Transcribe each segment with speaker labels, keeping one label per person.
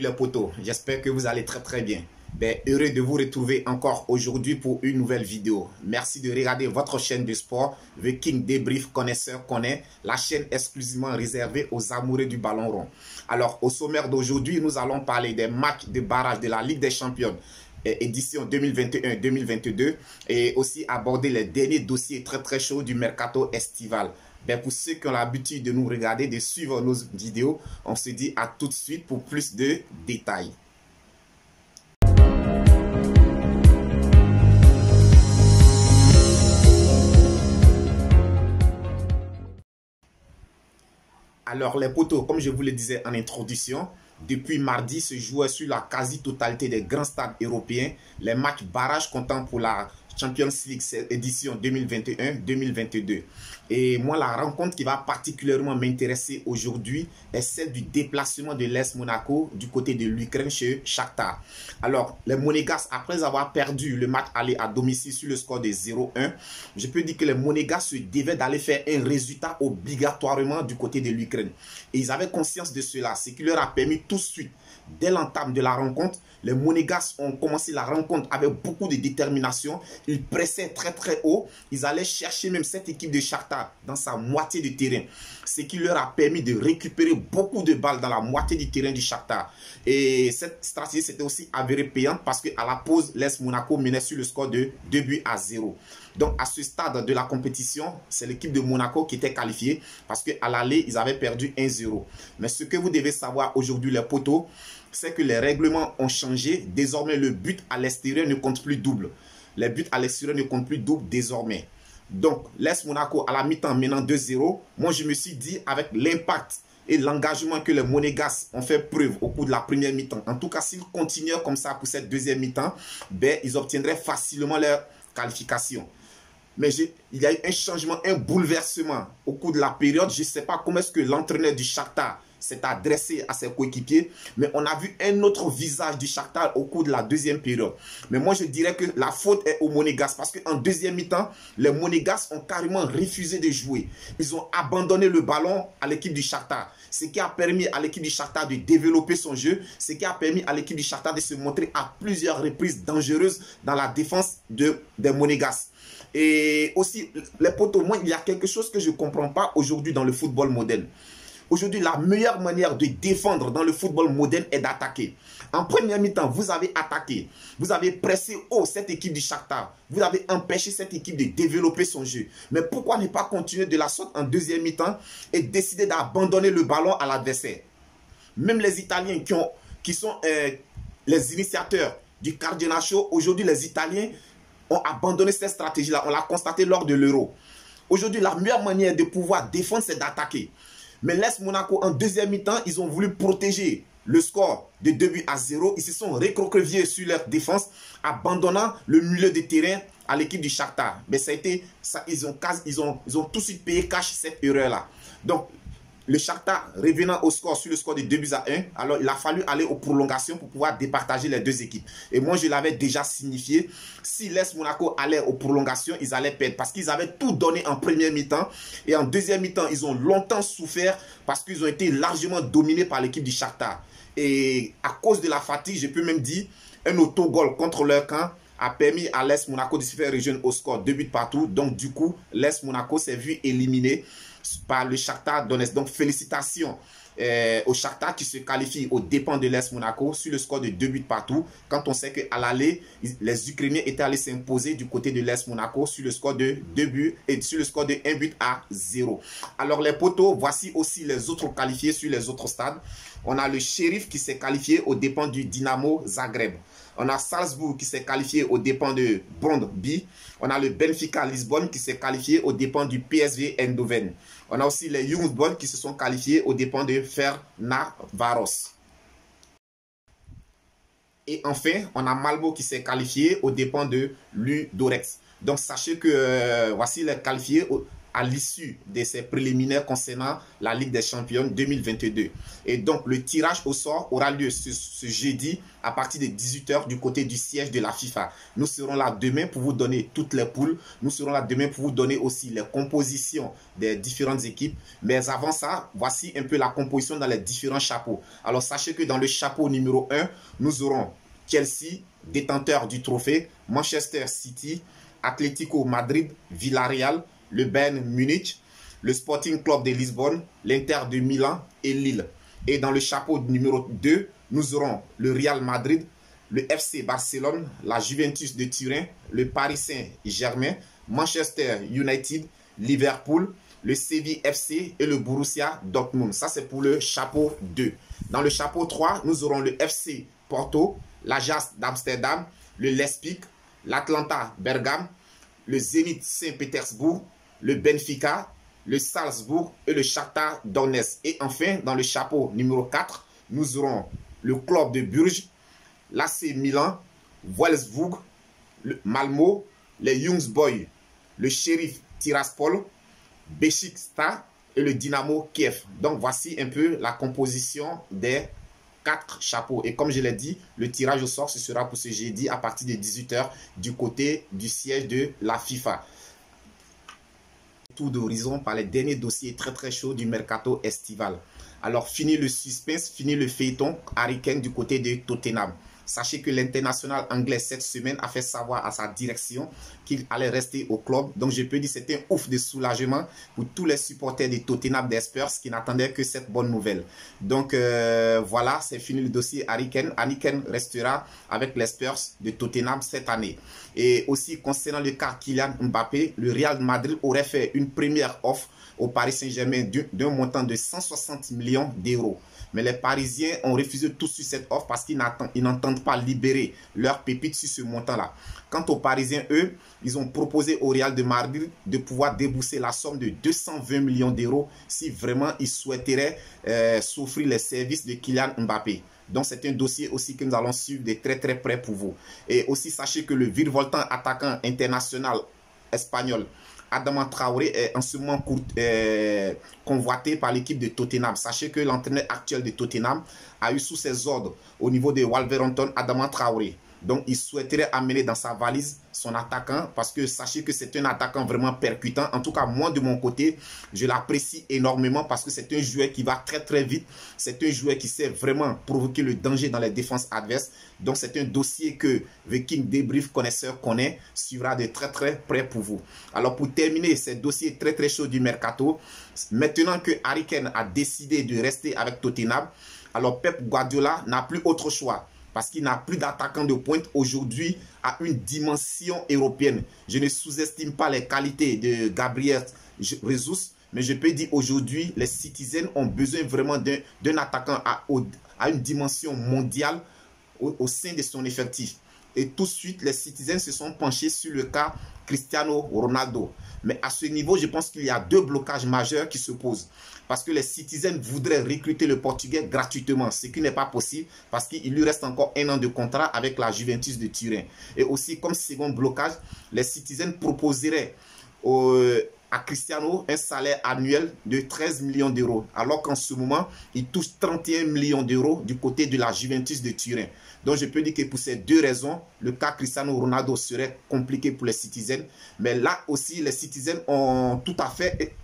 Speaker 1: Salut les potos, j'espère que vous allez très bien. Heureux de vous retrouver encore aujourd'hui pour une nouvelle vidéo. Merci de regarder votre chaîne de sport, The King Débrief Connaisseur Connaît, la chaîne exclusivement réservée aux amoureux du ballon rond. Alors, au sommaire d'aujourd'hui, nous allons parler des matchs de barrage de la Ligue des Champions édition 2021-2022 et aussi aborder les derniers dossiers très chauds du mercato estival. Pour ceux qui ont l'habitude de nous regarder, de suivre nos vidéos, on se dit à tout de suite pour plus de détails. Alors les potos, comme je vous le disais en introduction, depuis mardi se jouait sur la quasi-totalité des grands stades européens les matchs barrages comptant pour la Champions League édition 2021-2022. Et moi, la rencontre qui va particulièrement m'intéresser aujourd'hui est celle du déplacement de l'AS Monaco du côté de l'Ukraine chez Shakhtar. Alors, les Monégasques, après avoir perdu le match aller à domicile sur le score de 0-1, je peux dire que les Monégasques se devaient d'aller faire un résultat obligatoirement du côté de l'Ukraine. Et ils avaient conscience de cela, ce qui leur a permis tout de suite, dès l'entame de la rencontre, les Monégasques ont commencé la rencontre avec beaucoup de détermination. Ils pressaient très haut. Ils allaient chercher même cette équipe de Shakhtar dans sa moitié de terrain. Ce qui leur a permis de récupérer beaucoup de balles dans la moitié du terrain du Shakhtar. Et cette stratégie s'était aussi avérée payante parce qu'à la pause, l'AS Monaco menait sur le score de 2-0. Donc à ce stade de la compétition, c'est l'équipe de Monaco qui était qualifiée parce qu'à l'aller, ils avaient perdu 1-0. Mais ce que vous devez savoir aujourd'hui, les potos, c'est que les règlements ont changé. Désormais, le but à l'extérieur ne compte plus double. Les buts à l'extérieur ne comptent plus double désormais. Donc, l'AS Monaco à la mi-temps menant 2-0. Moi, je me suis dit, avec l'impact et l'engagement que les Monégasques ont fait preuve au cours de la première mi-temps, en tout cas, s'ils continuaient comme ça pour cette deuxième mi-temps, ils obtiendraient facilement leur qualification. Mais il y a eu un changement, un bouleversement au cours de la période. Je ne sais pas comment est-ce que l'entraîneur du Shakhtar s'est adressé à ses coéquipiers, mais on a vu un autre visage du Shakhtar au cours de la deuxième période. Mais moi, je dirais que la faute est aux Monégasques parce qu'en deuxième mi-temps, les Monégasques ont carrément refusé de jouer. Ils ont abandonné le ballon à l'équipe du Shakhtar, ce qui a permis à l'équipe du Shakhtar de développer son jeu, ce qui a permis à l'équipe du Shakhtar de se montrer à plusieurs reprises dangereuse dans la défense des Monégasques. Et aussi, les potos, moi, il y a quelque chose que je ne comprends pas aujourd'hui dans le football moderne. Aujourd'hui, la meilleure manière de défendre dans le football moderne est d'attaquer. En première mi-temps, vous avez attaqué. Vous avez pressé haut cette équipe du Shakhtar. Vous avez empêché cette équipe de développer son jeu. Mais pourquoi ne pas continuer de la sorte en deuxième mi-temps et décider d'abandonner le ballon à l'adversaire? Même les Italiens qui sont les initiateurs du Catenaccio, aujourd'hui les Italiens ont abandonné cette stratégie-là. On l'a constaté lors de l'Euro. Aujourd'hui, la meilleure manière de pouvoir défendre, c'est d'attaquer. Mais l'AS Monaco, en deuxième mi-temps, ils ont voulu protéger le score de 2-0. Ils se sont recroquevillés sur leur défense, abandonnant le milieu de terrain à l'équipe du Shakhtar. Mais ça a été, ils ont tout de suite payé cash cette erreur-là. Donc, le Shakhtar revenant au score sur le score de 2-1, alors il a fallu aller aux prolongations pour pouvoir départager les deux équipes. Et moi, je l'avais déjà signifié, si l'AS Monaco allait aux prolongations, ils allaient perdre parce qu'ils avaient tout donné en première mi-temps. Et en deuxième mi-temps, ils ont longtemps souffert parce qu'ils ont été largement dominés par l'équipe du Shakhtar. Et à cause de la fatigue, je peux même dire, un autogol contre leur camp a permis à l'AS Monaco de se faire rejoindre au score 2-0. Donc du coup, l'AS Monaco s'est vu éliminé par le Shakhtar Donetsk. Donc félicitations au Shakhtar qui se qualifie aux dépens de l'AS Monaco sur le score de 2-0. Quand on sait qu'à l'aller, les Ukrainiens étaient allés s'imposer du côté de l'AS Monaco sur le score de 2 buts et sur le score de 1-0. Alors les potos, voici aussi les autres qualifiés sur les autres stades. On a le Sheriff qui s'est qualifié aux dépens du Dynamo Zagreb. On a Salzbourg qui s'est qualifié aux dépens de Brøndby. On a le Benfica Lisbonne qui s'est qualifié aux dépens du PSV Eindhoven. On a aussi les Young Boys qui se sont qualifiés aux dépens de Ferencváros. Et enfin, on a Malmö qui s'est qualifié aux dépens de Ludogorets. Donc sachez que voici les qualifiés à l'issue de ces préliminaires concernant la Ligue des Champions 2022. Et donc, le tirage au sort aura lieu ce jeudi à partir de 18 h du côté du siège de la FIFA. Nous serons là demain pour vous donner toutes les poules. Nous serons là demain pour vous donner aussi les compositions des différentes équipes. Mais avant ça, voici un peu la composition dans les différents chapeaux. Alors, sachez que dans le chapeau numéro 1, nous aurons Chelsea, détenteur du trophée, Manchester City, Atlético Madrid, Villarreal, le Bayern Munich, le Sporting Club de Lisbonne, l'Inter de Milan et Lille. Et dans le chapeau numéro 2, nous aurons le Real Madrid, le FC Barcelone, la Juventus de Turin, le Paris Saint-Germain, Manchester United, Liverpool, le Séville FC et le Borussia Dortmund. Ça, c'est pour le chapeau 2. Dans le chapeau 3, nous aurons le FC Porto, l'Ajax d'Amsterdam, le Leipzig, l'Atlanta Bergame, le Zénith Saint-Pétersbourg, le Benfica, le Salzbourg et le Shakhtar Donetsk. Et enfin, dans le chapeau numéro 4, nous aurons le club de Bruges, l'AC Milan, Wolfsburg, le Malmo, les Young Boys, le Sheriff Tiraspol, Beşiktaş et le Dynamo Kiev. Donc, voici un peu la composition des 4 chapeaux. Et comme je l'ai dit, le tirage au sort, ce sera pour ce jeudi à partir de 18 h du côté du siège de la FIFA. Tour d'horizon par les derniers dossiers très chauds du mercato estival. Alors, fini le suspense, fini le feuilleton Harry Kane du côté de Tottenham. Sachez que l'international anglais cette semaine a fait savoir à sa direction qu'il allait rester au club. Donc je peux dire que c'était un ouf de soulagement pour tous les supporters de Tottenham des Spurs qui n'attendaient que cette bonne nouvelle. Donc voilà, c'est fini le dossier Harry Kane. Harry Kane restera avec les Spurs de Tottenham cette année. Et aussi concernant le cas Kylian Mbappé, le Real Madrid aurait fait une première offre au Paris Saint-Germain d'un montant de 160 millions d'euros. Mais les Parisiens ont refusé tout de suite cette offre parce qu'ils n'entendent pas libérer leurs pépites sur ce montant-là. Quant aux Parisiens, eux, ils ont proposé au Real de Madrid de pouvoir débourser la somme de 220 millions d'euros si vraiment ils souhaiteraient s'offrir les services de Kylian Mbappé. Donc, c'est un dossier aussi que nous allons suivre de très près pour vous. Et aussi, sachez que le virevoltant attaquant international espagnol Adama Traoré est en ce moment convoité par l'équipe de Tottenham. Sachez que l'entraîneur actuel de Tottenham a eu sous ses ordres au niveau de Wolverhampton Adama Traoré. Donc, il souhaiterait amener dans sa valise son attaquant parce que sachez que c'est un attaquant vraiment percutant. En tout cas, moi, de mon côté, je l'apprécie énormément parce que c'est un joueur qui va très vite. C'est un joueur qui sait vraiment provoquer le danger dans les défenses adverses. Donc, c'est un dossier que Viking Débrief connaisseur connaît, suivra de très près pour vous. Alors, pour terminer ces dossiers très chauds du mercato, maintenant que Harry Kane a décidé de rester avec Tottenham, alors Pep Guardiola n'a plus autre choix. Parce qu'il n'a plus d'attaquant de pointe aujourd'hui à une dimension européenne. Je ne sous-estime pas les qualités de Gabriel Jesus, mais je peux dire aujourd'hui, les Citizens ont besoin vraiment d'un attaquant à une dimension mondiale au sein de son effectif. Et tout de suite, les Citizens se sont penchés sur le cas Cristiano Ronaldo. Mais à ce niveau, je pense qu'il y a 2 blocages majeurs qui se posent. Parce que les Citizens voudraient recruter le Portugais gratuitement, ce qui n'est pas possible parce qu'il lui reste encore 1 an de contrat avec la Juventus de Turin. Et aussi, comme second blocage, les Citizens proposeraient à Cristiano un salaire annuel de 13 millions d'euros, alors qu'en ce moment, il touche 31 millions d'euros du côté de la Juventus de Turin. Donc, je peux dire que pour ces 2 raisons, le cas Cristiano Ronaldo serait compliqué pour les Citizens. Mais là aussi, les Citizens ont tout à fait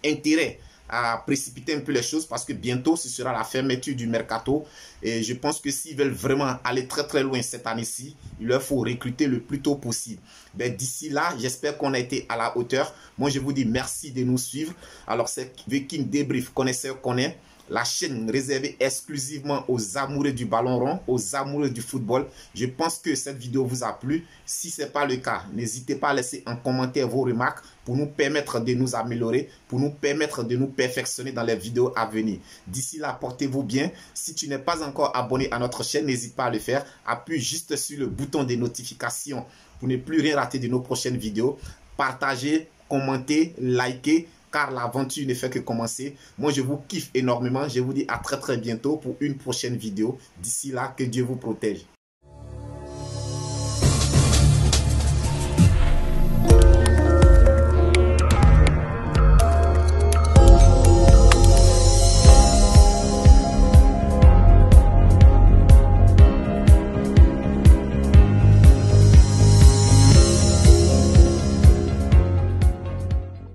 Speaker 1: intérêt à précipiter un peu les choses parce que bientôt, ce sera la fermeture du mercato. Et je pense que s'ils veulent vraiment aller très loin cette année-ci, il leur faut recruter le plus tôt possible. D'ici là, j'espère qu'on a été à la hauteur. Moi, je vous dis merci de nous suivre. Alors, c'est Viking Débrief, connaisseur connaît. La chaîne réservée exclusivement aux amoureux du ballon rond, aux amoureux du football. Je pense que cette vidéo vous a plu. Si ce n'est pas le cas, n'hésitez pas à laisser en commentaire vos remarques pour nous permettre de nous améliorer, pour nous permettre de nous perfectionner dans les vidéos à venir. D'ici là, portez-vous bien. Si tu n'es pas encore abonné à notre chaîne, n'hésite pas à le faire. Appuie juste sur le bouton des notifications pour ne plus rien rater de nos prochaines vidéos. Partagez, commentez, likez, car l'aventure ne fait que commencer. Moi, je vous kiffe énormément. Je vous dis à très bientôt pour une prochaine vidéo. D'ici là, que Dieu vous protège.